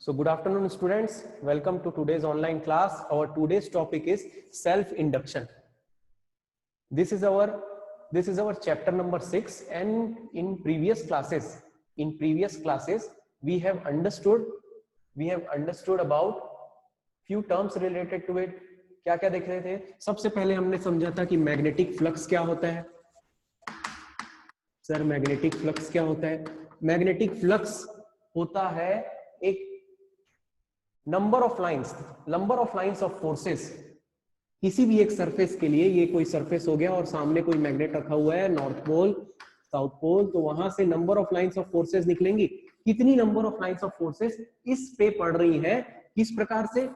So good afternoon students, welcome to today's online class. Our today's topic is self induction. This is our chapter number 6, and in previous classes we have understood about few terms related to it. क्या क्या देख रहे थे? सबसे पहले हमने समझा था कि मैग्नेटिक फ्लक्स क्या होता है. सर मैग्नेटिक फ्लक्स क्या होता है? मैग्नेटिक फ्लक्स होता है एक number of lines of forces. किसी भी एक सरफेस के लिए, ये कोई सरफेस हो गया और सामने कोई मैग्नेट रखा हुआ है, नॉर्थ पोल साउथ पोल, तो वहां से number of lines of forces निकलेंगी. कितनी number of lines of forces इस पे पड़ रही है? किस प्रकार से?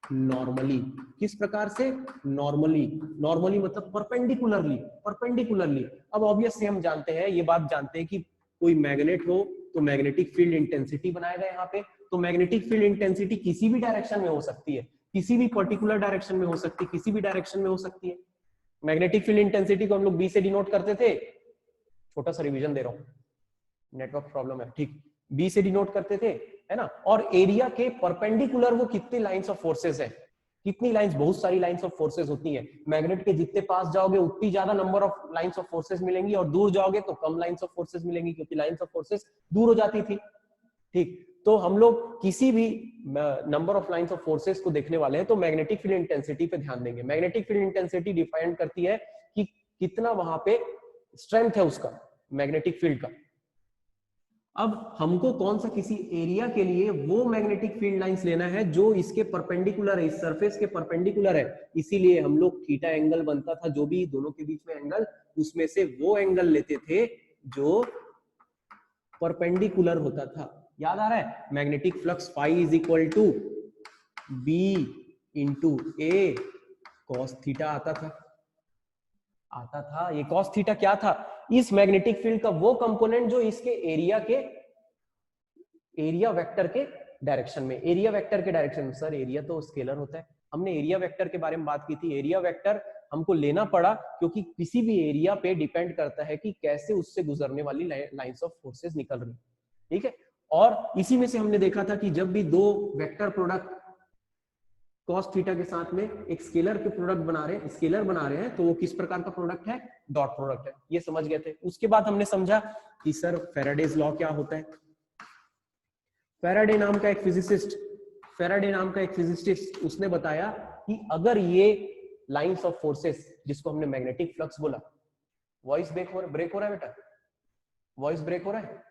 नॉर्मली. किस प्रकार से? नॉर्मली मतलब परपेंडिकुलरली. अब ऑब्वियसली हम जानते हैं, ये बात जानते हैं कि कोई मैग्नेट हो तो मैग्नेटिक फील्ड इंटेंसिटी बनाएगा यहाँ पे. तो मैग्नेटिक फील्ड इंटेंसिटी किसी भी डायरेक्शन में हो सकती है, किसी भी पर्टिकुलर डायरेक्शन में हो सकती है, किसी भी डायरेक्शन में हो सकती है. मैग्नेटिक फील्ड इंटेंसिटी को हम लोग बी से डिनोट करते थे. छोटा सा रिवीजन दे रहा हूं, नेटवर्क प्रॉब्लम है. ठीक, बी से डिनोट करते थे, है ना. और एरिया के परपेंडिकुलर वो कितनी लाइंस ऑफ फोर्सेस है, कितनी लाइंस? बहुत सारी लाइंस ऑफ फोर्सेस होती है. मैग्नेट के जितने पास जाओगे उतनी ज्यादा number of lines of forces मिलेंगी, और दूर जाओगे तो कम लाइंस ऑफ फोर्सेस मिलेंगी, क्योंकि लाइंस ऑफ फोर्सेस दूर हो जाती थी. ठीक, तो हम लोग किसी भी number of lines of forces को देखने वाले हैं तो मैग्नेटिक फील्ड इंटेंसिटी पे ध्यान देंगे. मैग्नेटिक फील्ड इंटेंसिटी डिफाइन करती है कि कितना वहां पे स्ट्रेंथ है उसका, मैग्नेटिक फील्ड का. अब हमको कौन सा किसी एरिया के लिए वो मैग्नेटिक फील्ड लाइंस लेना है जो इसके परपेंडिकुलर है, इस सरफेस के परपेंडिकुलर है. इसीलिए हम लोग थीटा एंगल बनता था, जो भी दोनों के बीच में एंगल, उसमें से वो एंगल लेते थे जो परपेंडिकुलर होता था. याद आ रहा है? Magnetic flux phi is equal to B into A cos theta आता था. ये कॉस थीटा क्या था? इस मैग्नेटिक फील्ड का वो कंपोनेंट जो इसके एरिया वेक्टर के डायरेक्शन में. सर एरिया तो स्केलर होता है. हमने एरिया वेक्टर के बारे में बात की थी. एरिया वेक्टर हमको लेना पड़ा क्योंकि किसी भी एरिया पे डिपेंड करता है कि कैसे उससे गुजरने वाली लाइंस ऑफ फोर्सेस निकल रही. ठीक है, और इसी में से हमने देखा था कि जब भी दो वेक्टर प्रोडक्ट cos थीटा के साथ में एक स्केलर के प्रोडक्ट बना रहे हैं तो वो किस प्रकार का प्रोडक्ट है? डॉट प्रोडक्ट है. ये समझ गए थे. उसके बाद हमने समझा कि सर फैराडेज लॉ क्या होता है. फैराडे नाम का एक फिजिसिस्ट उसने बताया कि अगर ये लाइंस ऑफ फोर्सेस, जिसको हमने मैग्नेटिक फ्लक्स बोला. वॉइस ब्रेक हो रहा है बेटा, वॉइस ब्रेक हो रहा है.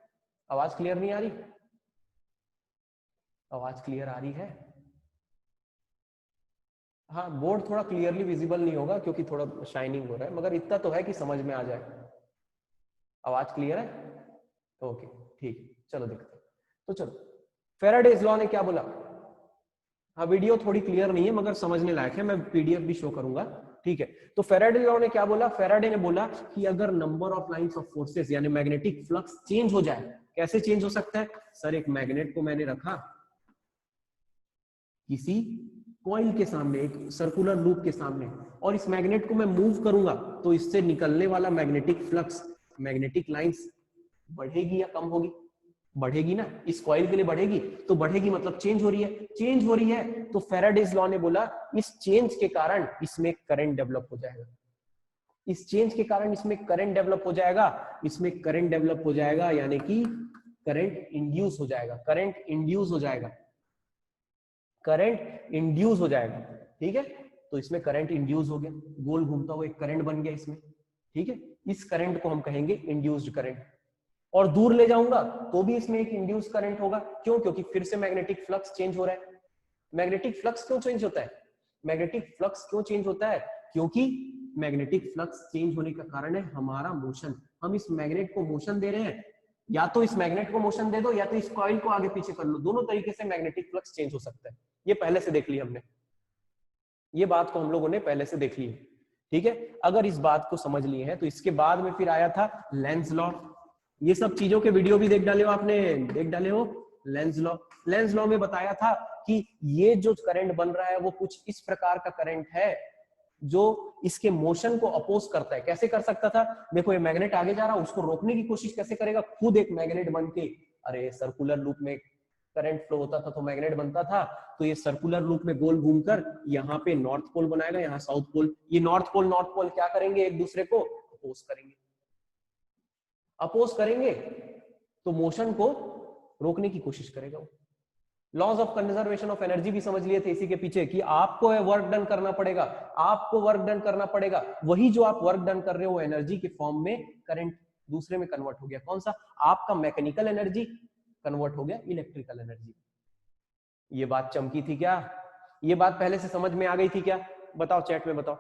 आवाज क्लियर नहीं आ रही? आवाज क्लियर आ रही है? हाँ, बोर्ड थोड़ा क्लियरली विजिबल नहीं होगा क्योंकि थोड़ा शाइनिंग हो रहा है, मगर इतना तो है कि समझ में आ जाए. आवाज क्लियर है? ओके, ठीक, चलो देखते हैं. तो चलो, फैराडेज लॉ ने क्या बोला? हाँ, वीडियो थोड़ी क्लियर नहीं है मगर समझने लायक है. मैं पीडीएफ भी शो करूंगा. ठीक है, तो फैराडे लॉ ने क्या बोला? फैराडे ने बोला कि अगर number of lines of forces यानी मैग्नेटिक फ्लक्स चेंज हो जाए. कैसे चेंज हो सकता है? सर एक मैग्नेट को मैंने रखा किसी कॉइल के सामने, एक सर्कुलर लूप के सामने, और इस मैग्नेट को मैं मूव करूंगा तो इससे निकलने वाला मैग्नेटिक फ्लक्स, मैग्नेटिक लाइंस बढ़ेगी या कम होगी? बढ़ेगी ना. इस कॉइल के लिए बढ़ेगी, तो बढ़ेगी मतलब चेंज हो रही है. तो फैराडेज लॉ ने बोला इस चेंज के कारण इसमें करंट डेवलप हो जाएगा. यानी कि करंट इंड्यूस हो जाएगा. ठीक है, तो इसमें करंट इंड्यूस हो गया, गोल घूमता हुआ एक करंट बन गया इसमें. ठीक है, इस करंट को हम कहेंगे इंड्यूस्ड करंट. और दूर ले जाऊंगा तो भी इसमें एक इंड्यूस करंट होगा. क्यों? क्योंकि फिर से मैग्नेटिक फ्लक्स चेंज हो रहा है. मैग्नेटिक फ्लक्स क्यों चेंज होता है? क्योंकि मैग्नेटिक फ्लक्स चेंज होने का कारण है हमारा मोशन. हम इस मैग्नेट को मोशन दे रहे हैं, या तो इस मैग्नेट को मोशन दे दो या तो इस कॉइल को आगे पीछे कर लो. दोनों तरीके से मैग्नेटिक फ्लक्स चेंज हो सकता है. ये पहले से देख ली हमने, ये बात को हम लोगों ने पहले से देख ली है. ठीक है, अगर इस बात को समझ लिए हैं तो इसके बाद में फिर आया था लेंज लॉ. ये सब चीजों के वीडियो भी देख डाले हो. लेंज लॉ में बताया था कि ये जो करंट बन रहा है वो कुछ इस प्रकार का करंट है जो इसके मोशन को अपोज करता है. कैसे कर सकता था? देखो, ये मैग्नेट आगे जा रहा है, उसको रोकने की कोशिश कैसे करेगा? खुद एक मैग्नेट बन के, अरे सर्कुलर लूप में करंट फ्लो होता था तो मैग्नेट बनता था, तो ये सर्कुलर लूप में गोल घूमकर यहाँ पे नॉर्थ पोल बनाएगा, यहाँ साउथ पोल। ये नॉर्थ पोल क्या करेंगे, एक दूसरे को अपोज करेंगे तो मोशन को रोकने की कोशिश करेगा वो। Laws of conservation of energy भी समझ लिए थे इसी के पीछे, कि आपको वर्क डन करना पड़ेगा, आपको वर्क डन करना पड़ेगा, वही जो आप वर्क डन कर रहे हो एनर्जी के फॉर्म में करंट दूसरे में कन्वर्ट हो गया। कौन सा? आपका मैकेनिकल एनर्जी कन्वर्ट हो गया इलेक्ट्रिकल एनर्जी। ये बात चमकी थी क्या? ये बात पहले से समझ में आ गई थी क्या? बताओ चैट में बताओ।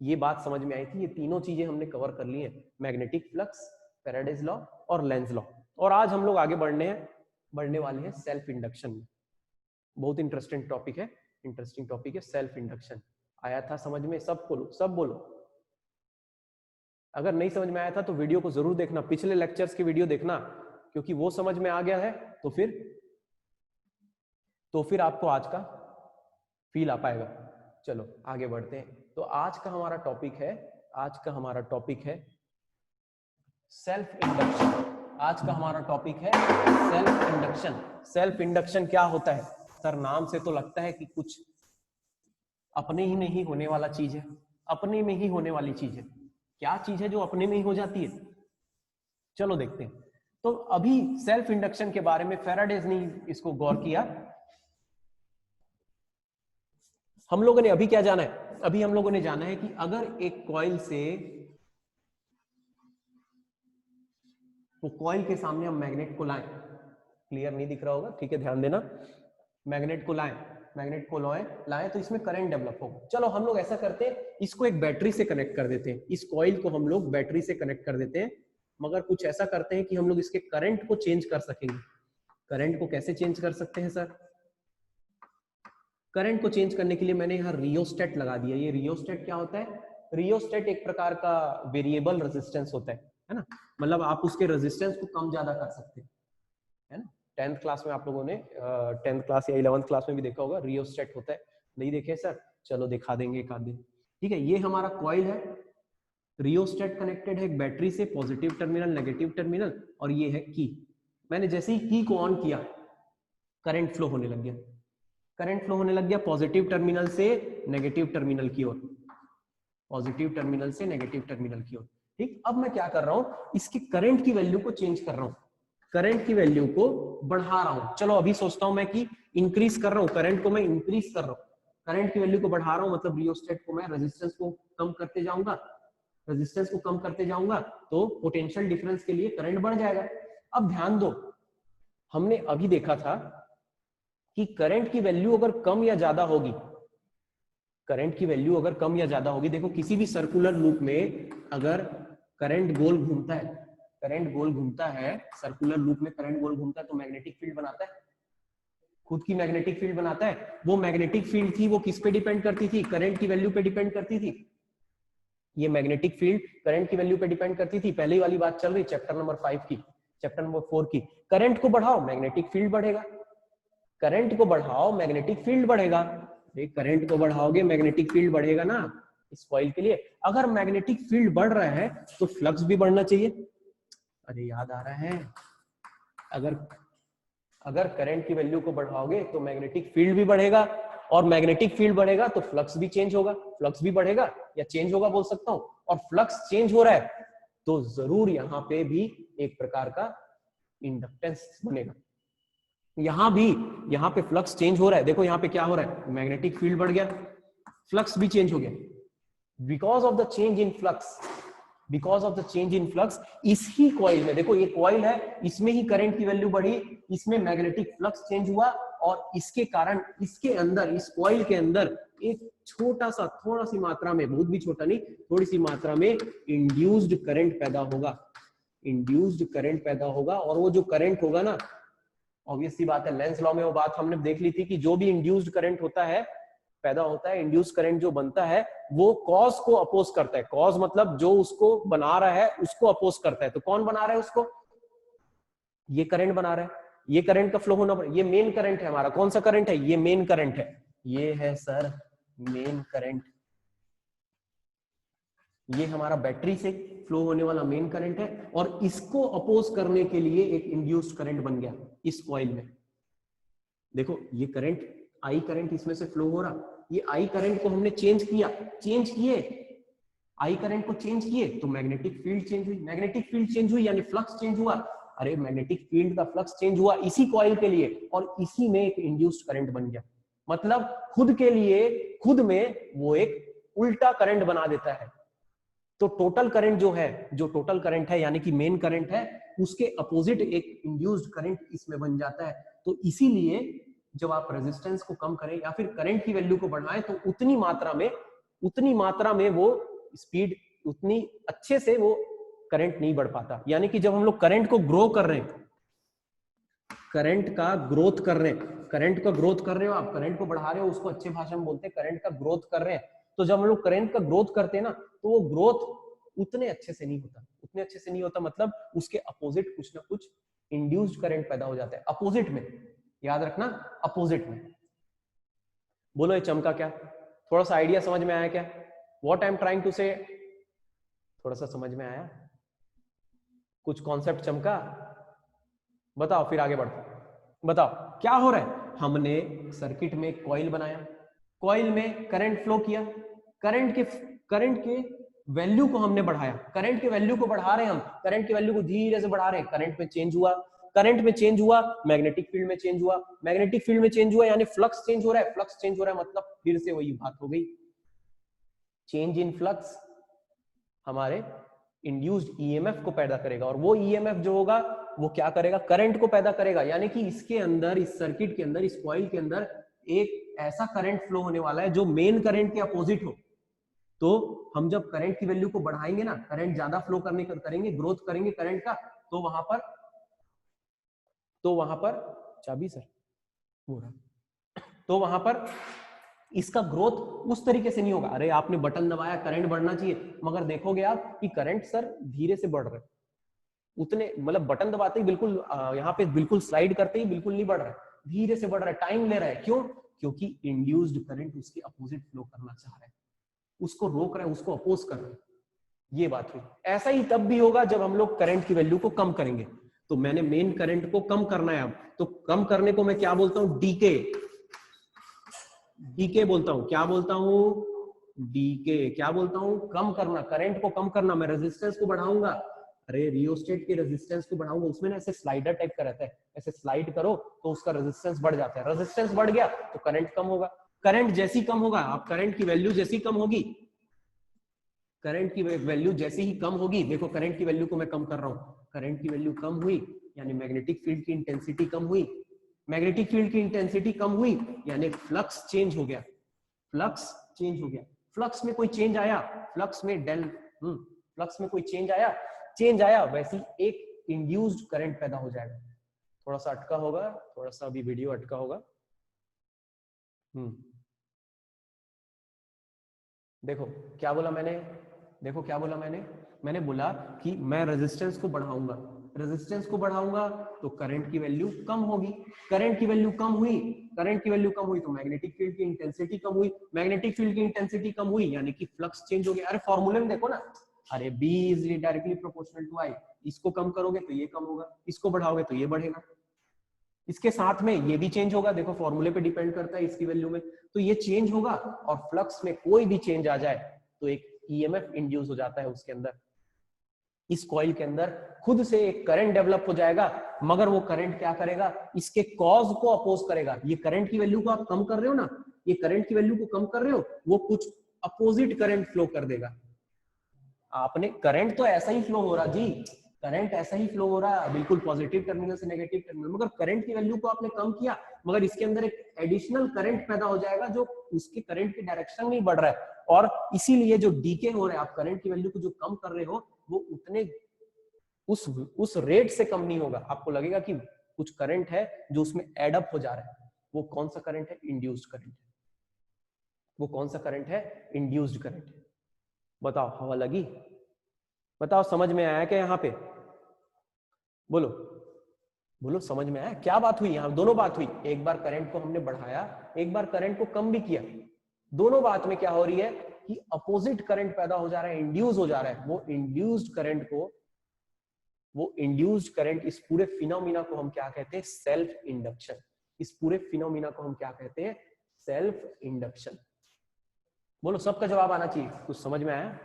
ये बात समझ में आई थी? ये तीनों चीजें हमने कवर कर ली हैं, मैग्नेटिक फ्लक्स, फैराडेज लॉ और लेंज लॉ। और आज हम लोग आगे बढ़ने वाले हैं सेल्फ इंडक्शन में। बहुत इंटरेस्टिंग टॉपिक है सेल्फ इंडक्शन। आया था समझ में? सब बोलो। अगर नहीं समझ में आया था तो वीडियो को जरूर देखना, पिछले लेक्चर्स की वीडियो देखना, क्योंकि वो समझ में आ गया है तो फिर आपको आज का फील आ पाएगा। चलो आगे बढ़ते हैं। तो आज का हमारा टॉपिक है सेल्फ इंडक्शन। आज का हमारा टॉपिक है सेल्फ इंडक्शन। सेल्फ इंडक्शन क्या होता है? सर नाम से तो लगता है कि कुछ अपने ही में ही होने वाला चीज है, अपने में ही होने वाली चीज है। क्या चीज है जो अपने में ही हो जाती है? चलो देखते हैं। तो अभी सेल्फ इंडक्शन के बारे में फैराडेज ने इसको गौर किया। हम लोगों ने अभी क्या जाना है? अभी हम लोगों ने जाना है कि अगर एक कॉइल से, तो कॉइल के सामने हम मैग्नेट को लाएं, क्लियर नहीं दिख रहा होगा, ठीक है ध्यान देना, मैग्नेट को लाएं तो इसमें करंट डेवलप होगा। चलो हम लोग ऐसा करते हैं, इसको एक बैटरी से कनेक्ट कर देते हैं, इस कॉइल को हम लोग बैटरी से कनेक्ट कर देते हैं, मगर कुछ ऐसा करते हैं कि हम लोग इसके करंट को चेंज कर सकेंगे। करंट को कैसे चेंज कर सकते हैं सर? करंट को चेंज करने के लिए मैंने यहाँ रियोस्टेट लगा दिया। ये रियोस्टेट क्या होता है? रियोस्टेट एक प्रकार का वेरिएबल रेजिस्टेंस होता है ना, मतलब आप उसके रेजिस्टेंस को कम ज्यादा कर सकते हैं, है ना। 10th क्लास में आप लोगों ने 10th क्लास या 11th क्लास में भी देखा होगा, रियोस्टेट होता है। नहीं देखे सर? चलो दिखा देंगे एक आध दिन, ठीक है। ये हमारा कॉइल है, रियोस्टेट कनेक्टेड है एक बैटरी से, पॉजिटिव टर्मिनल नेगेटिव टर्मिनल, और ये है की। मैंने जैसे ही की को ऑन किया, करंट फ्लो होने लग गया, पॉजिटिव टर्मिनल से नेगेटिव टर्मिनल की ओर, ठीक। अब मैं क्या कर रहा हूं? इसकी करंट की वैल्यू को चेंज कर रहा हूं, करंट की वैल्यू को बढ़ा रहा हूं। चलो अभी सोचता हूं मैं कि इंक्रीज कर रहा हूं, करंट को मैं इंक्रीज कर रहा हूं, करंट की वैल्यू को बढ़ा रहा हूं, मतलब रियोस्टेट को मैं रेजिस्टेंस को कम करते जाऊंगा, तो पोटेंशियल डिफरेंस के लिए करंट बढ़ जाएगा। अब ध्यान दो, हमने अभी देखा था कि करंट की वैल्यू अगर कम या ज्यादा होगी, देखो किसी भी सर्कुलर लूप में अगर करंट गोल घूमता है, सर्कुलर लूप में करंट गोल घूमता है तो मैग्नेटिक फील्ड बनाता है, खुद की मैग्नेटिक फील्ड बनाता है। वो मैग्नेटिक फील्ड थी, वो किस पे डिपेंड करती थी? करंट की वैल्यू पे डिपेंड करती थी। ये मैग्नेटिक फील्ड करंट की वैल्यू पे डिपेंड करती थी। पहले वाली बात चल रही चैप्टर नंबर 4 की। करंट को बढ़ाओ मैग्नेटिक फील्ड बढ़ेगा, करंट को बढ़ाओ मैग्नेटिक फील्ड बढ़ेगा। करंट को बढ़ाओगे मैग्नेटिक फील्ड बढ़ेगा ना इस कॉइल के लिए। अगर मैग्नेटिक फील्ड बढ़ रहा है तो फ्लक्स भी बढ़ना चाहिए। अरे याद आ रहा है, अगर करंट की वैल्यू को बढ़ाओगे तो मैग्नेटिक फील्ड भी बढ़ेगा, और मैग्नेटिक फील्ड बढ़ेगा तो फ्लक्स भी चेंज होगा, फ्लक्स भी बढ़ेगा या चेंज होगा बोल सकता हूं। और फ्लक्स चेंज हो रहा है तो जरूर यहाँ पे भी एक प्रकार का इंडक्टेंस बनेगा। यहाँ पे फ्लक्स चेंज हो रहा है, देखो यहाँ पे क्या हो रहा है, मैग्नेटिक फील्ड बढ़ गया, फ्लक्स भी चेंज हो गया। Because of the change in flux इस ही कॉइल में, देखो ये कॉइल है, इसमें ही करंट की वैल्यू बढ़ी, इसमें मैग्नेटिक फ्लक्स चेंज हुआ, और इसके कारण इसके अंदर, इस कॉइल के अंदर एक थोड़ा सी मात्रा में, बहुत भी छोटा नहीं, थोड़ी सी मात्रा में इंड्यूस्ड करंट पैदा होगा। और वो जो करंट होगा ना, ऑब्वियस सी बात है, लेंस लॉ में वो बात हमने देख ली थी कि जो भी इंड्यूस्ड करंट पैदा होता है, इंड्यूस्ड करंट जो बनता है वो कॉज को अपोज करता है। कॉज मतलब जो उसको बना रहा है उसको अपोज करता है। तो कौन बना रहा है उसको? ये करंट बना रहा है, ये करंट का फ्लो होना, ये मेन करंट है हमारा। कौन सा करंट है? ये मेन करंट है, ये है सर मेन करंट। ये हमारा बैटरी से फ्लो होने वाला मेन करंट है और इसको अपोज करने के लिए एक इंड्यूस्ड करंट बन गया इस कॉइल में। देखो ये करंट आई करंट इसमें से फ्लो हो रहा, ये आई करंट को हमने चेंज किया, चेंज किए आई करंट को चेंज किए तो मैग्नेटिक फील्ड चेंज हुई, मैग्नेटिक फील्ड चेंज हुई यानी फ्लक्स चेंज हुआ। अरे मैग्नेटिक फील्ड का फ्लक्स चेंज हुआ इसी कॉइल के लिए और इसी में एक इंड्यूस्ड करंट बन गया। मतलब खुद के लिए खुद में वो एक उल्टा करंट बना देता है। तो टोटल करंट जो है, जो टोटल करंट है यानी कि मेन करंट है, उसके अपोजिट एक इंड्यूस्ड करंट इसमें बन जाता है। तो इसीलिए जब आप रेजिस्टेंस को कम करें या फिर करंट की वैल्यू को बढ़ाएं तो उतनी मात्रा में वो स्पीड, उतनी अच्छे से वो करंट नहीं बढ़ पाता। यानी कि जब हम लोग करंट को ग्रो कर रहे हैं, करंट का ग्रोथ कर रहे हैं, करंट का ग्रोथ कर रहे हो आप, करंट को बढ़ा रहे हो, उसको अच्छे भाषा में बोलते हैं करंट का ग्रोथ कर रहे हैं। तो जब हम लोग करंट का ग्रोथ करते हैं ना तो वो ग्रोथ उतने अच्छे से नहीं होता, उतने अच्छे से नहीं होता। मतलब उसके अपोजिट कुछ ना कुछ इंड्यूस्ड करंट पैदा हो जाता है, अपोजिट में, याद रखना अपोजिट में। बोलो ये चमका क्या? थोड़ा सा आइडिया समझ में आया क्या? What I am trying to say? थोड़ा सा समझ में आया? कुछ कॉन्सेप्ट चमका? बताओ फिर आगे बढ़ो। बताओ क्या हो रहा है? हमने सर्किट में कॉइल बनाया, कॉइल में करंट फ्लो किया, करंट के वैल्यू को हमने बढ़ाया, करंट के वैल्यू को बढ़ा रहे हैं हम, करंट की वैल्यू को धीरे से बढ़ा रहे हैं, करंट में चेंज हुआ, करंट में चेंज हुआ, मैग्नेटिक फील्ड में चेंज हुआ, मैग्नेटिक फील्ड में चेंज हुआ यानी फ्लक्स चेंज हो रहा है, फ्लक्स चेंज हो रहा है मतलब फिर से वही बात हो गई, चेंज इन फ्लक्स हमारे इंड्यूस्ड ईएमएफ को पैदा करेगा और वो ईएमएफ जो होगा वो क्या करेगा? करंट को पैदा करेगा। यानी कि इसके अंदर, इस सर्किट के अंदर, इस कॉइल के अंदर एक ऐसा करंट फ्लो होने वाला है जो मेन करंट के अपोजिट हो। तो हम जब करंट की वैल्यू को बढ़ाएंगे ना, करंट ज्यादा फ्लो करेंगे, ग्रोथ करेंगे करंट का, तो वहां पर चाबी सर हो रहा, तो वहां पर इसका ग्रोथ उस तरीके से नहीं होगा। अरे आपने बटन दबाया, करंट बढ़ना चाहिए, मगर देखोगे आप कि करंट सर धीरे से बढ़ रहा है, उतने मतलब बटन दबाते ही बिल्कुल यहाँ पे बिल्कुल स्लाइड करते ही बिल्कुल नहीं बढ़ रहा है, धीरे से बढ़ रहा है, टाइम ले रहा है। क्यों? क्योंकि इंड्यूस्ड करंट उसके अपोजिट फ्लो करना चाह रहा है, उसको रोक रहा है, उसको अपोज कर रहा है। ये बात हुई। ऐसा ही तब भी होगा जब हम लोग करंट की वैल्यू को कम करेंगे। तो मैंने मेन करंट को कम करना है अब, तो कम करने को मैं क्या बोलता हूं? डीके, डीके बोलता हूं। क्या बोलता हूं? डीके। क्या बोलता हूं? कम करना, करंट को कम करना। मैं रेजिस्टेंस को बढ़ाऊंगा, अरे रियोस्टेट के रेजिस्टेंस को बढ़ाऊंगा, उसमें ना ऐसे स्लाइडर टाइप का रहता है, ऐसे स्लाइड करो तो उसका रेजिस्टेंस बढ़ जाता है, रेजिस्टेंस बढ़ गया तो करंट कम होगा, करंट जैसी कम होगा, आप करंट की वैल्यू जैसी कम होगी, करंट की वैल्यू जैसी ही कम होगी, देखो करंट की वैल्यू को मैं कम कर रहा हूं, करंट की वैल्यू कम हुई यानी मैग्नेटिक फील्ड की इंटेंसिटी कम हुई, मैग्नेटिक फील्ड की इंटेंसिटी कम हुई यानी फ्लक्स चेंज हो गया, फ्लक्स चेंज हो गया, फ्लक्स में कोई चेंज आया, फ्लक्स में फ्लक्स में कोई चेंज आया वैसे एक इंड्यूस्ड करंट पैदा हो जाएगा। थोड़ा सा अटका होगा, थोड़ा सा अभी वीडियो अटका होगा। देखो क्या बोला मैंने, देखो क्या बोला मैंने बोला कि मैं रेजिस्टेंस को बढ़ाऊंगा, रेजिस्टेंस को बढ़ाऊंगा तो करंट की वैल्यू कम होगी, करंट की वैल्यू कम हुई, करंट की वैल्यू कम हुई तो मैग्नेटिक फील्ड की इंटेंसिटी कम हुई, मैग्नेटिक फील्ड की इंटेंसिटी कम हुई यानी कि फ्लक्स चेंज हो गया। अरे फॉर्मूले में देखो ना, अरे B is directly proportional to I, इसको कम करोगे तो ये कम होगा, इसको बढ़ाओगे तो ये बढ़ेगा, इसके साथ में ये भी चेंज होगा, देखो फॉर्मूले पे डिपेंड करता है इसकी वैल्यू में, तो ये चेंज होगा और फ्लक्स में कोई भी चेंज आ जाए तो एक ईएमएफ इंड्यूस हो जाता है उसके अंदर, इस कॉइल के अंदर खुद से एक करंट डेवलप हो जाएगा, मगर वो करंट क्या करेगा? इसके कॉज को अपोज करेगा। ये करंट की वैल्यू को आप कम कर रहे हो ना, ये करंट की वैल्यू को कम कर रहे हो, वो कुछ अपोजिट करंट फ्लो कर देगा। आपने करंट तो ऐसा ही फ्लो हो रहा जी, करंट ऐसा ही फ्लो हो रहा है बिल्कुल पॉजिटिव टर्मिनल से नेगेटिव टर्मिनल, मगर करंट की वैल्यू को आपने कम किया, मगर इसके अंदर एक एडिशनल करंट पैदा हो जाएगा जो उसके करंट की डायरेक्शन में बढ़ रहा है, और इसीलिए जो डीके हो रहा है, आप करंट की वैल्यू को जो कम कर रहे हो वो उतने उस रेट से कम नहीं होगा। आपको लगेगा कि कुछ करंट है जो उसमें एड अप हो जा रहा है, वो कौन सा करंट है? Induced current. वो कौन सा करंट है? Induced current. बताओ हवा लगी? बताओ समझ में आया क्या यहाँ पे? बोलो बोलो, समझ में आया क्या बात हुई? यहाँ दोनों बात हुई, एक बार करंट को हमने बढ़ाया, एक बार करंट को कम भी किया, दोनों बात में क्या हो रही है? कि अपोजिट करंट पैदा हो जा रहा है, इंड्यूस हो जा रहा है, वो इंड्यूस्ड करंट, इस पूरे फिनोमिना को हम क्या कहते हैं? Self induction. इस पूरे फिनोमिना को हम क्या कहते हैं? Self induction. बोलो, सबका जवाब आना चाहिए। कुछ समझ में आया?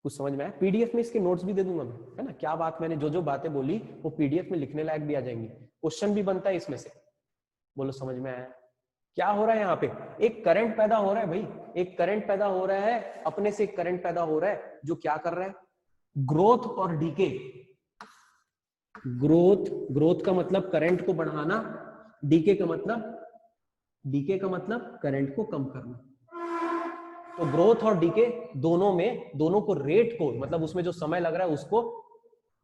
कुछ समझ में आया? पीडीएफ में इसके नोट्स भी दे दूंगा मैं, है ना? क्या बात, मैंने जो जो बातें बोली वो पीडीएफ में लिखने लायक भी आ जाएंगी, क्वेश्चन भी बनता है इसमें से। बोलो, समझ में आया? क्या हो रहा है यहाँ पे? एक करंट पैदा हो रहा है भाई, एक करंट पैदा हो रहा है, अपने से एक करंट पैदा हो रहा है जो क्या कर रहा है? ग्रोथ और डीके। ग्रोथ का मतलब करंट को बढ़ाना, डीके का मतलब करंट को कम करना। तो ग्रोथ और डीके दोनों को रेट को, मतलब उसमें जो समय लग रहा है उसको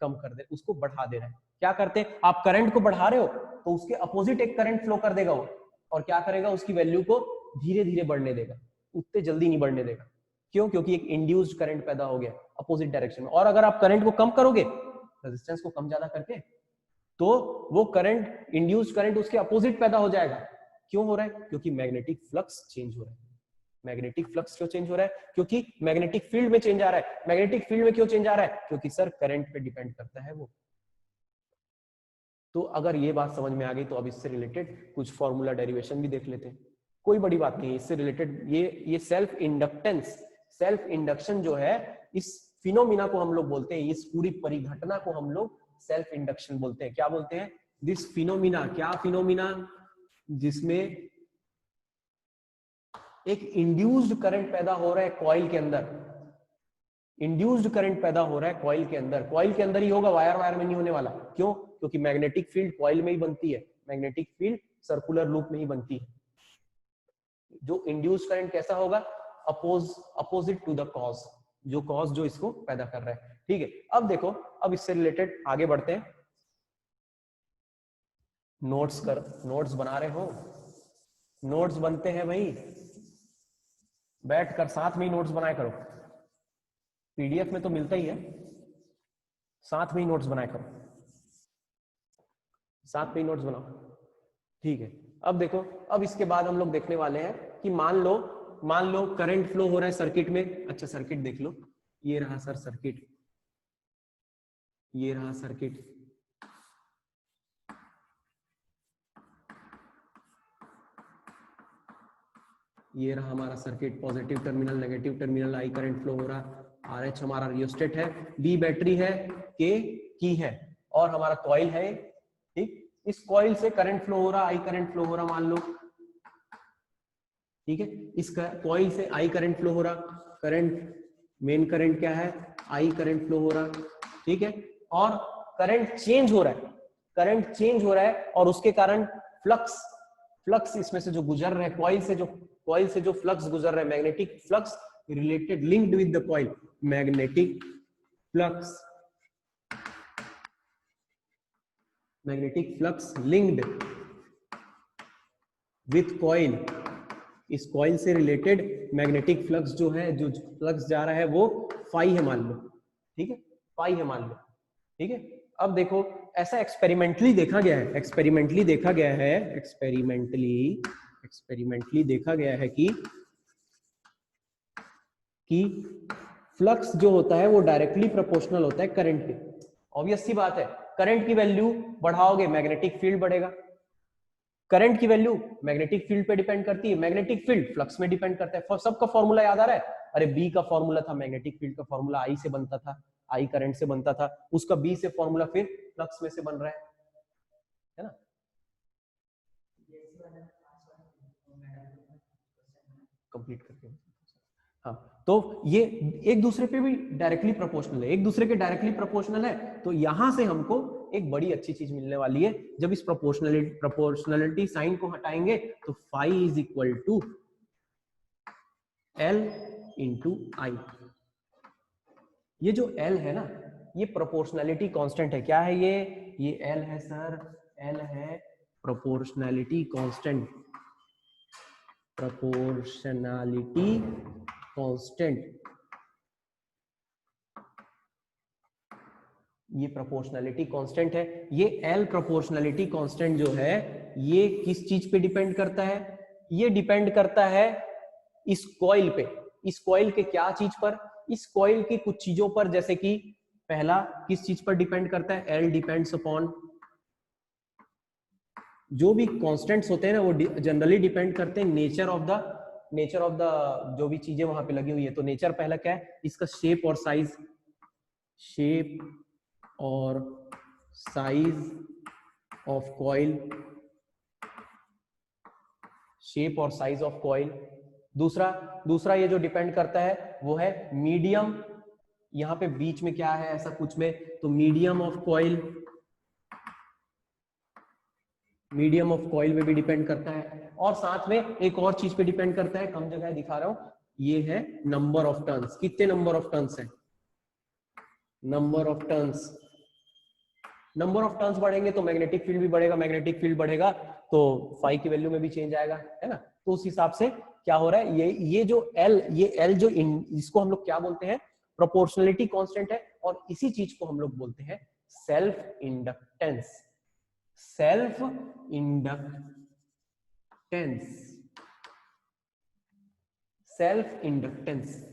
कम कर दे, उसको बढ़ा दे रहा है। क्या करते हैं? आप करंट को बढ़ा रहे हो तो उसके अपोजिट एक करंट फ्लो कर देगा वो, और क्या करेगा? उसकी वैल्यू को धीरे धीरे बढ़ने देगा, उतने जल्दी नहीं बढ़ने देगा। क्यों? क्योंकि एक इंड्यूस्ड करंट पैदा हो गया अपोजिट डायरेक्शन में। और अगर आप करंट को कम करोगे, रेजिस्टेंस को कम ज्यादा करके, तो वो करंट, इंड्यूस्ड करंट उसके अपोजिट पैदा हो जाएगा। क्यों हो रहा है? क्योंकि मैग्नेटिक फ्लक्स चेंज हो रहा है। मैग्नेटिक फ्लक्स क्यों चेंज हो रहा है? क्योंकि मैग्नेटिक फील्ड में चेंज आ रहा है। मैग्नेटिक फील्ड में क्यों चेंज आ रहा है? क्योंकि सर करंट पे डिपेंड करता है वो। तो अगर ये बात समझ में आ गई तो अब इससे रिलेटेड कुछ फॉर्मूला डेरिवेशन भी देख लेते हैं। कोई बड़ी बात नहीं है इससे रिलेटेड। ये सेल्फ इंडक्टेंस, सेल्फ इंडक्शन जो है, इस फिनोमिना को हम लोग बोलते हैं, इस पूरी परिघटना को हम लोग सेल्फ इंडक्शन बोलते हैं। क्या बोलते हैं? This phenomena. क्या फिनोमिना? जिसमें एक इंड्यूस्ड करंट पैदा हो रहा है कॉइल के अंदर। इंड्यूस्ड करंट पैदा हो रहा है कॉइल के अंदर। कॉइल के अंदर ही होगा, वायर में नहीं होने वाला। क्यों? क्योंकि मैग्नेटिक फील्ड कॉइल में ही बनती है, मैग्नेटिक फील्ड सर्कुलर लूप में ही बनती है। जो इंड्यूस्ड करंट कैसा होगा? अपोजिट टू द कॉज, जो कॉज जो इसको पैदा कर रहा है। ठीक है, अब देखो, अब इससे रिलेटेड आगे बढ़ते हैं। नोट्स बना रहे हो? नोट्स बनते हैं भाई, बैठ कर साथ में ही नोट्स बनाया करो। पीडीएफ में तो मिलता ही है, साथ में ही नोट्स बनाया करो, साथ में ही नोट्स बनाओ। ठीक है, अब देखो, अब इसके बाद हम लोग देखने वाले हैं कि मान लो करंट फ्लो हो रहा है सर्किट में। अच्छा, सर्किट देख लो, ये रहा सर सर्किट, ये रहा सर्किट। ये रहा हमारा circuit, positive terminal, negative terminal, I current flow हो रहा, RH हमारा रियोस्टेट है, B बैटरी है, K की है, और हमारा कॉइल है। ठीक, इस कॉइल से करंट फ्लो हो रहा, आई करंट फ्लो हो रहा मान लो। ठीक है, इस कॉइल से आई करंट फ्लो हो रहा, करंट, मेन करंट क्या है? आई करंट फ्लो हो रहा। ठीक है, और करंट चेंज हो रहा है, करंट चेंज हो रहा है, और उसके कारण फ्लक्स इसमें से जो गुजर रहे हैं कॉइल से जो फ्लक्स गुजर रहा है, magnetic flux related, linked with the coil, magnetic flux linked with coil. इस कॉइल से रिलेटेड मैग्नेटिक फ्लक्स जो है, जो फ्लक्स जा रहा है वो फाई है मान लो। ठीक है, फाई है मान लो। ठीक है, अब देखो, ऐसा एक्सपेरिमेंटली देखा गया है कि फ्लक्स जो होता है वो डायरेक्टली प्रोपोर्शनल होता है करंट के। ऑब्वियस सी बात है, करंट की वैल्यू बढ़ाओगे मैग्नेटिक फील्ड बढ़ेगा। करंट की वैल्यू मैग्नेटिक फील्ड पे डिपेंड करती है, मैग्नेटिक फील्ड फ्लक्स में डिपेंड करता है। सबका फॉर्मूला याद आ रहा है? अरे बी का फॉर्मूला था, मैग्नेटिक फील्ड का फॉर्मूला आई से बनता था, आई करंट से बनता था, उसका बी से फॉर्मूला फिर फ्लक्स में से बन रहा है ना? कंप्लीट करके, हाँ, तो ये एक दूसरे पे भी डायरेक्टली प्रोपोर्शनल है, एक दूसरे के डायरेक्टली प्रोपोर्शनल है। तो यहां से हमको एक बड़ी अच्छी चीज मिलने वाली है। जब इस प्रोपोर्शनलिटी साइन को हटाएंगे तो phi is equal to L into I. ये जो L है ना, ये प्रोपोर्शनलिटी कांस्टेंट है। क्या है ये L है सर, L है प्रोपोर्शनलिटी कांस्टेंट, प्रोपोर्शनलिटी कांस्टेंट। ये प्रोपोर्शनलिटी कांस्टेंट है। ये L प्रोपोर्शनलिटी कांस्टेंट जो है, ये किस चीज पे डिपेंड करता है? ये डिपेंड करता है इस कॉइल पे, इस कॉइल के क्या चीज पर, इस कॉइल की कुछ चीजों पर, जैसे कि पहला किस चीज पर डिपेंड करता है, एल डिपेंड्स अपॉन, जो भी कांस्टेंट्स होते हैं ना वो जनरली डिपेंड करते हैं नेचर ऑफ द जो भी चीजें वहां पे लगी हुई है। तो नेचर पहला क्या है, इसका शेप और साइज, शेप और साइज ऑफ कॉइल, शेप और साइज ऑफ कॉइल। दूसरा ये जो डिपेंड करता है वो है मीडियम, यहां पे बीच में क्या है ऐसा कुछ में, तो medium of coil, medium of coil में भी डिपेंड करता है। और साथ में एक और चीज पे डिपेंड करता है, कम जगह दिखा रहा हूं, ये है नंबर ऑफ टर्न्स, कितने नंबर ऑफ टर्न्स है, number of turns, number of turns बढ़ेंगे तो मैग्नेटिक फील्ड भी बढ़ेगा, मैग्नेटिक फील्ड बढ़ेगा तो फाई की वैल्यू में भी चेंज आएगा, है ना। तो उस हिसाब से क्या हो रहा है, ये जो एल जो इसको हम लोग क्या बोलते हैं, प्रोपोर्शनलिटी कांस्टेंट है, और इसी चीज को हम लोग बोलते हैं self inductance, self inductance, self inductance.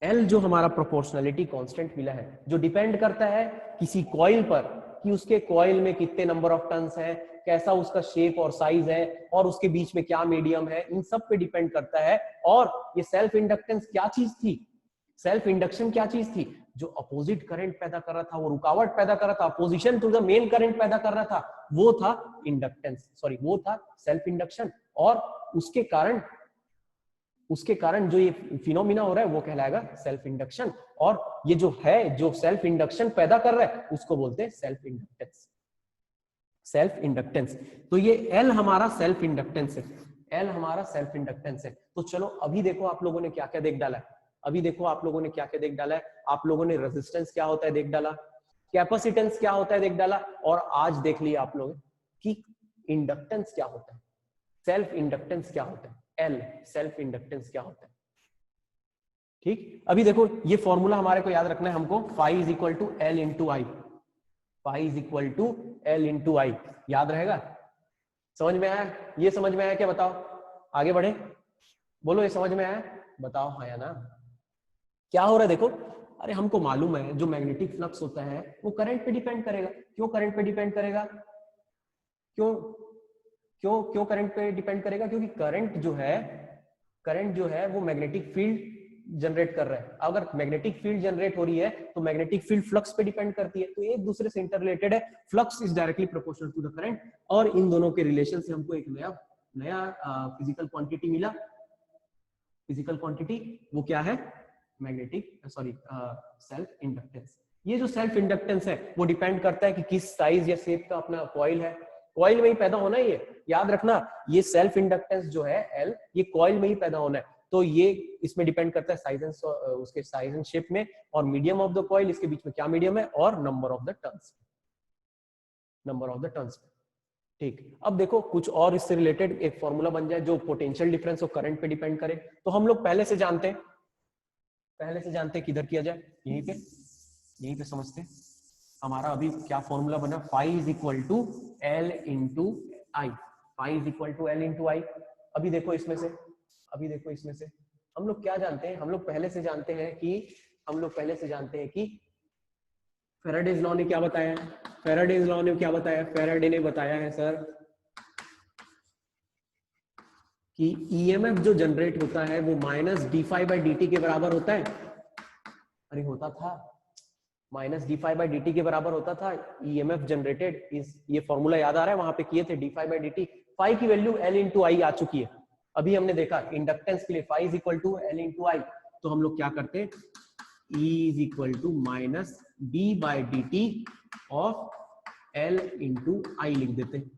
L जो हमारा प्रोपोर्शनलिटी कांस्टेंट मिला है, जो डिपेंड करता है किसी कॉइल पर कि उसके कॉइल में कितने नंबर ऑफ टर्न्स है, कैसा उसका शेप और साइज है, और उसके बीच में क्या मीडियम है, इन सब पे डिपेंड करता है। और ये सेल्फ इंडक्टेंस क्या चीज थी, सेल्फ इंडक्शन क्या चीज थी, जो अपोजिट करंट पैदा कर रहा था, वो रुकावट पैदा कर रहा था, opposition to the main current पैदा कर रहा था, वो था इंडक्टेंस, सॉरी वो था सेल्फ इंडक्शन। और उसके कारण जो ये फिनोमिना हो रहा है वो कहलाएगा सेल्फ इंडक्शन। और ये जो है, जो सेल्फ इंडक्शन पैदा कर रहा है उसको बोलते हैं सेल्फ इंडक्टेंस, सेल्फ इंडक्टेंस। तो ये एल हमारा सेल्फ इंडक्टेंस है, एल हमारा सेल्फ इंडक्टेंस है। तो चलो अभी देखो आप लोगों ने क्या क्या देख डाला है, अभी देखो आप लोगों ने क्या क्या देख डाला है, आप लोगों ने रेजिस्टेंस क्या होता है देख डाला, कैपेसिटेंस क्या होता है देख डाला, और आज देख लिया आप लोग कि इंडक्टेंस क्या होता है, सेल्फ इंडक्टेंस क्या होता है, एल सेल्फ इंडक्टेंस क्या होता है। ठीक, अभी देखो ये फॉर्मूला हमारे को याद रखना है हमको, phi is equal to L into I, phi is equal to L into I, याद रहेगा, समझ में आया, ये समझ में आया क्या, बताओ आगे बढ़े, बोलो ये समझ में आया, बताओ हाँ या ना। क्या हो रहा है देखो, अरे हमको मालूम है जो मैग्नेटिक फ्लक्स होता है वो करंट पे डिपेंड करेगा। क्यों करंट पे डिपेंड करेगा, क्यों क्यों क्यों करंट पे डिपेंड करेगा, क्योंकि करंट जो है वो मैग्नेटिक फील्ड जनरेट कर रहा है। अगर मैग्नेटिक फील्ड जनरेट हो रही है तो मैग्नेटिक फील्ड फ्लक्स पे डिपेंड करती है, तो एक दूसरे से इंटररिलेटेड है, flux is directly proportional to the current. और इन दोनों के रिलेशन से हमको एक नया फिजिकल क्वांटिटी मिला, फिजिकल क्वांटिटी वो क्या है, मैग्नेटिक सेल्फ इंडक्टेंस। ये जो सेल्फ इंडक्टेंस है वो डिपेंड करता है कि किस साइज या शेप का अपना कॉइल है, कॉइल में ही पैदा होना है, ये याद रखना, ये सेल्फ इंडक्टेंस जो है एल, ये कॉइल में ही पैदा होना है। तो ये इसमें डिपेंड करता है साइज एंड उसके साइज एंड शेप में, और मीडियम ऑफ द कॉइल, इसके बीच में क्या मीडियम है, और number of the turns, number of the turns. ठीक, अब देखो कुछ और इससे रिलेटेड एक फॉर्मूला बन जाए जो पोटेंशियल डिफरेंस और करंट पे डिपेंड करे। तो हम लोग पहले से जानते हैं किधर किया जाए, यहीं पे समझते हैं। हमारा अभी क्या फॉर्मूला बना, phi is equal to L into I, phi is equal to L into I. अभी देखो इसमें से हम लोग क्या जानते हैं, हम लोग पहले से जानते हैं कि फैराडेज लॉ ने क्या बताया, फैराडे ने बताया है सर कि ईएमएफ जो जनरेट होता है वो minus d phi by D t के बराबर होता है। अरे होता था, minus d phi by D t के बराबर होता था ईएमएफ जनरेटेड इस, ये फॉर्मूला याद आ रहा है, वहां पे किए थे D phi by D T. Phi की वैल्यू एल इंटू आई आ चुकी है, अभी हमने देखा इंडक्टेंस के लिए phi is equal to L into I, तो हम लोग क्या करते हैं, E is equal to minus D by D T of L into I लिख देते हैं,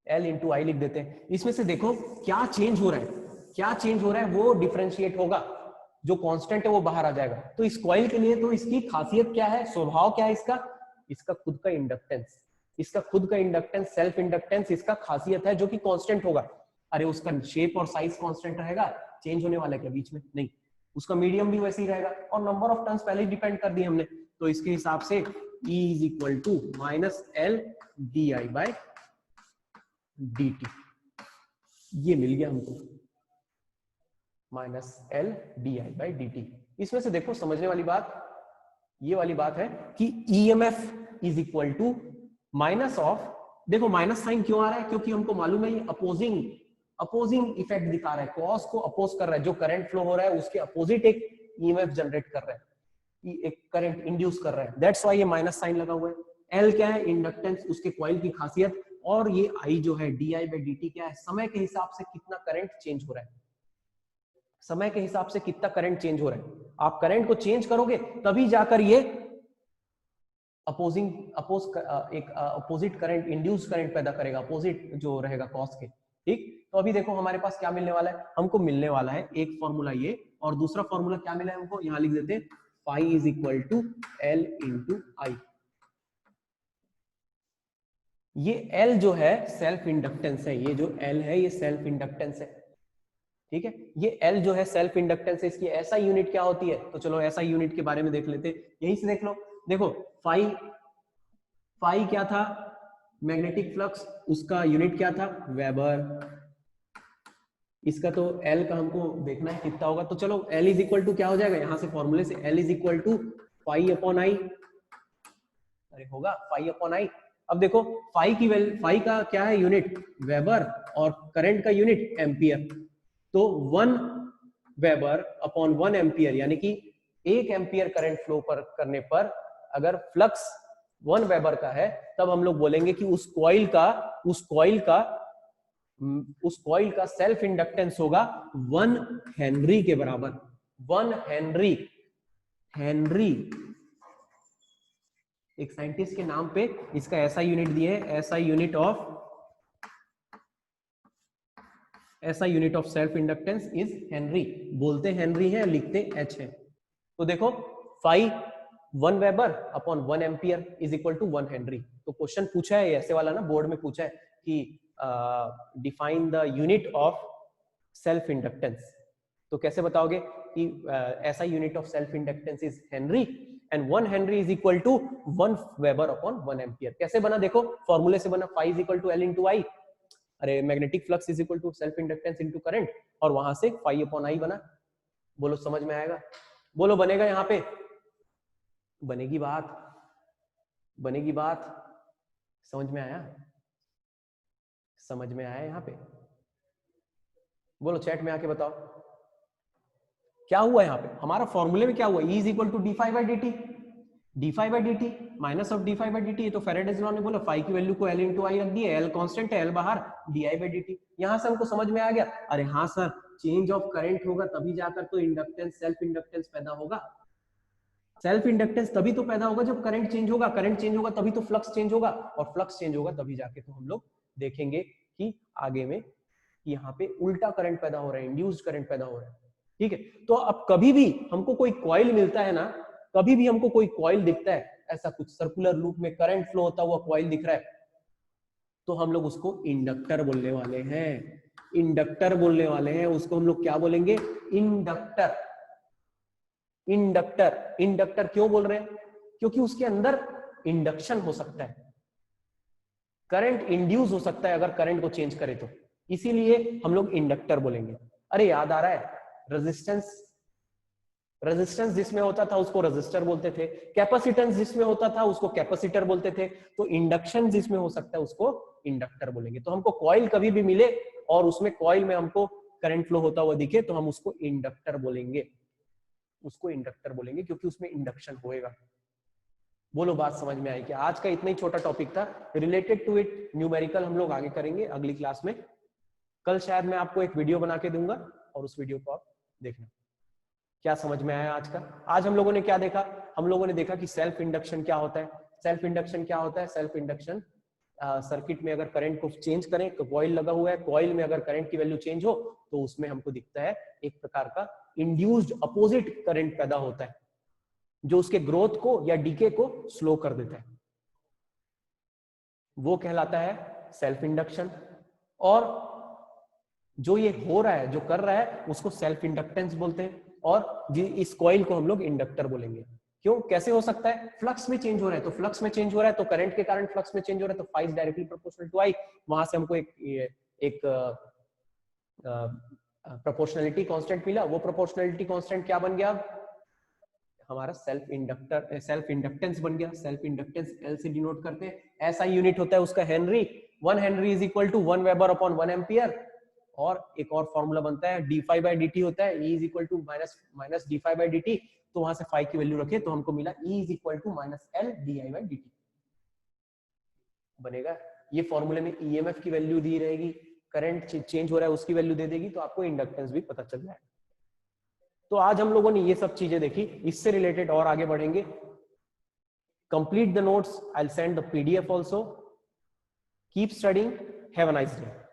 एल इंटू आई लिख देते हैं। इसमें से देखो क्या चेंज हो रहा है, वो डिफरेंशिएट होगा, जो कांस्टेंट है वो बाहर आ जाएगा। तो इस कॉइल के लिए तो इसकी खासियत क्या है, स्वभाव क्या है इसका खुद का इंडक्टेंस, सेल्फ इंडक्टेंस इसका खासियत है जो कि कांस्टेंट होगा। अरे उसका शेप और साइज कांस्टेंट रहेगा, चेंज होने वाला है क्या बीच में, नहीं, उसका मीडियम भी वैसे ही रहेगा, और नंबर ऑफ टर्न्स पहले ही डिपेंड कर दिए हमने, तो इसके हिसाब से E is equal to minus L d I by D t, ये मिल गया हमको, minus L d I by D t. इसमें से देखो समझने वाली बात ये वाली बात है कि EMF is equal to minus of, देखो माइनस साइन क्यों आ रहा है, क्योंकि हमको मालूम है ये अपोजिंग इफेक्ट दिखा रहा है, कॉस को अपोज कर रहा है, जो करंट फ्लो हो रहा है उसके अपोजिट एक ईएमएफ जनरेट कर रहा है, एक करंट इंड्यूस कर रहा है, दैट्स व्हाई ये माइनस साइन लगा हुआ है। एल क्या है, इंडक्टेंस, उसके कॉइल की खासियत, और ये आई जो है D I by D T क्या है, समय के हिसाब से कितना करंट चेंज हो रहा है, समय के हिसाब से कितना करंट चेंज हो रहा है। आप करंट को चेंज करोगे तभी जाकर ये अपोजिट करंट, इंड्यूस करंट पैदा करेगा, अपोजिट जो रहेगा कॉस के। ठीक, तो अभी देखो हमारे पास क्या मिलने वाला है, हमको मिलने वाला है एक फॉर्मूला ये, और दूसरा फॉर्मूला क्या मिला है हमको, यहां लिख देते हैं, phi is equal to L into I. ये एल जो है सेल्फ इंडक्टेंस है, ये जो एल है ये सेल्फ इंडक्टेंस है। ठीक है, ये एल जो है सेल्फ इंडक्टेंस है, इसकी ऐसा यूनिट क्या होती है, तो चलो ऐसा यूनिट के बारे में देख लेते हैं, यहीं से देख लो। देखो फाई क्या था, मैग्नेटिक फ्लक्स, उसका यूनिट क्या था, वेबर। इसका तो एल का हमको देखना है कितना होगा, तो चलो एल इज इक्वल टू क्या हो जाएगा, यहां से फॉर्मूले से L is equal to phi upon I, अरे होगा फाई अपॉन आई। अब देखो फाई की वैल्यू, फाई का क्या है यूनिट, वेबर, और करंट का यूनिट एम्पियर, तो 1 वेबर अपॉन 1 एम्पियर, यानी कि 1 एम्पियर करंट फ्लो पर करने पर अगर फ्लक्स 1 वेबर का है, तब हम लोग बोलेंगे कि उस कॉइल का सेल्फ इंडक्टेंस होगा 1 हेनरी के बराबर। 1 हेनरी एक साइंटिस्ट के नाम पे इसका ऐसा यूनिट दिए है, ऐसा unit of self inductance is henry, बोलते हेनरी है, लिखते एच है। तो देखो phi 1 weber upon 1 ampere is equal to 1 henry. तो क्वेश्चन पूछा है ऐसे वाला ना, बोर्ड में पूछा है कि define the unit of self inductance, तो कैसे बताओगे कि ऐसा unit of self inductance is henry and 1 henry is equal to 1 weber upon 1 ampere. कैसे बना, देखो फॉर्मूले से बना, phi is equal to L into I, अरे magnetic flux is equal to self inductance into current, और वहां से फाई अपॉन आई बना। बोलो समझ में आएगा, बोलो बनेगा, यहां पे बनेगी बात, समझ में आया, यहां पे बोलो, चैट में आके बताओ क्या हुआ यहाँ पे, हमारा फॉर्मूले में क्या हुआ, E is equal to d phi by D t minus of d phi by D t. तो फेरेडेज लॉ ने बोला फाई की वैल्यू को एल इंटू आई रख दिया, एल कांस्टेंट है, एल बाहर, D I by D T. यहां से हमको समझ में आ गया, अरे हाँ सर, चेंज ऑफ करंट होगा तभी जाकर तो इंडक्टेंस, सेल्फ इंडक्टेंस पैदा होगा, सेल्फ इंडक्टेंस तभी तो पैदा होगा जब करंट चेंज होगा, करंट चेंज होगा तभी तो फ्लक्स चेंज होगा, और फ्लक्स चेंज होगा तभी जाके तो हम लोग देखेंगे कि आगे में यहाँ पे उल्टा करंट पैदा हो रहा है, इंड्यूस्ड करंट पैदा हो रहा है। ठीक है, तो अब कभी भी हमको कोई कॉइल मिलता है ना, कभी भी हमको कोई कॉइल दिखता है, ऐसा कुछ सर्कुलर लूप में करंट फ्लो होता हुआ कॉइल दिख रहा है, तो हम लोग उसको इंडक्टर बोलने वाले हैं, उसको हम लोग क्या बोलेंगे, इंडक्टर क्यों बोल रहे हैं, क्योंकि उसके अंदर इंडक्शन हो सकता है, करंट इंड्यूस हो सकता है अगर करंट को चेंज करे तो, इसीलिए हम लोग इंडक्टर बोलेंगे। अरे याद आ रहा है, रेजिस्टेंस जिसमें होता था उसको रेजिस्टर बोलते थे, कैपेसिटेंस जिसमें होता था उसको कैपेसिटर बोलते थे, तो इंडक्शन जिसमें हो सकता है उसको इंडक्टर बोलेंगे। तो हमको कॉइल कभी भी मिले और उसमें कॉइल में हमको करंट फ्लो होता हुआ दिखे तो हम उसको इंडक्टर बोलेंगे, क्योंकि उसमें इंडक्शन होएगा। बोलो बात समझ में आई क्या? आज का इतना ही छोटा टॉपिक था, रिलेटेड टू इट न्यूमेरिकल हम लोग आगे करेंगे अगली क्लास में। कल शायद मैं आपको एक वीडियो बना के दूंगा और उस वीडियो को आप देखना। क्या समझ में आया आज का? आज हम लोगों ने क्या देखा? हम लोगों ने देखा कि सेल्फ इंडक्शन क्या होता है। सेल्फ इंडक्शन सर्किट में अगर करंट को चेंज करें, तो कॉइल लगा हुआ है, कॉइल में अगर करंट की वैल्यू चेंज हो तो उसमें हमको दिखता है एक प्रकार का इंड्यूस्ड अपोजिट करंट पैदा होता है, जो उसके ग्रोथ को या डीके को स्लो कर देता है, वो कहलाता है सेल्फ इंडक्शन। और जो ये हो रहा है, जो कर रहा है, उसको सेल्फ इंडक्टेंस बोलते हैं, और इस कॉइल को हम लोग इंडक्टर बोलेंगे। क्यों, कैसे हो सकता है? फ्लक्स में चेंज हो रहा है, तो फ्लक्स में चेंज हो रहा है तो करंट के कारण फ्लक्स में चेंज हो रहा है, तो phi is directly proportional to I. वहां से हमको एक प्रोपोर्शनलिटी कांस्टेंट मिला, वो प्रोपोर्शनलिटी कांस्टेंट क्या बन गया, हमारा सेल्फ इंडक्टेंस बन गया। सेल्फ इंडक्टेंस एल से डिनोट करते हैं, एसआई यूनिट होता है उसका henry, 1 henry is equal to 1 weber upon 1 ampere. और एक और फॉर्मूला बनता है d∅dt होता है, E is equal to minus d∅dt, तो वहां से फाई की वैल्यू रखे तो हमको मिला E is equal to minus L di/dt बनेगा। ये फॉर्मूले में ईएमएफ की वैल्यू दी रहेगी, करंट चेंज हो रहा है उसकी वैल्यू दे देगी, तो आपको इंडक्टेंस भी पता चल जाएगा। तो आज हम लोगों ने ये सब चीजें देखी, इससे रिलेटेड और आगे बढ़ेंगे। Complete the notes, I will send the PDF also. Keep studying, have a nice day.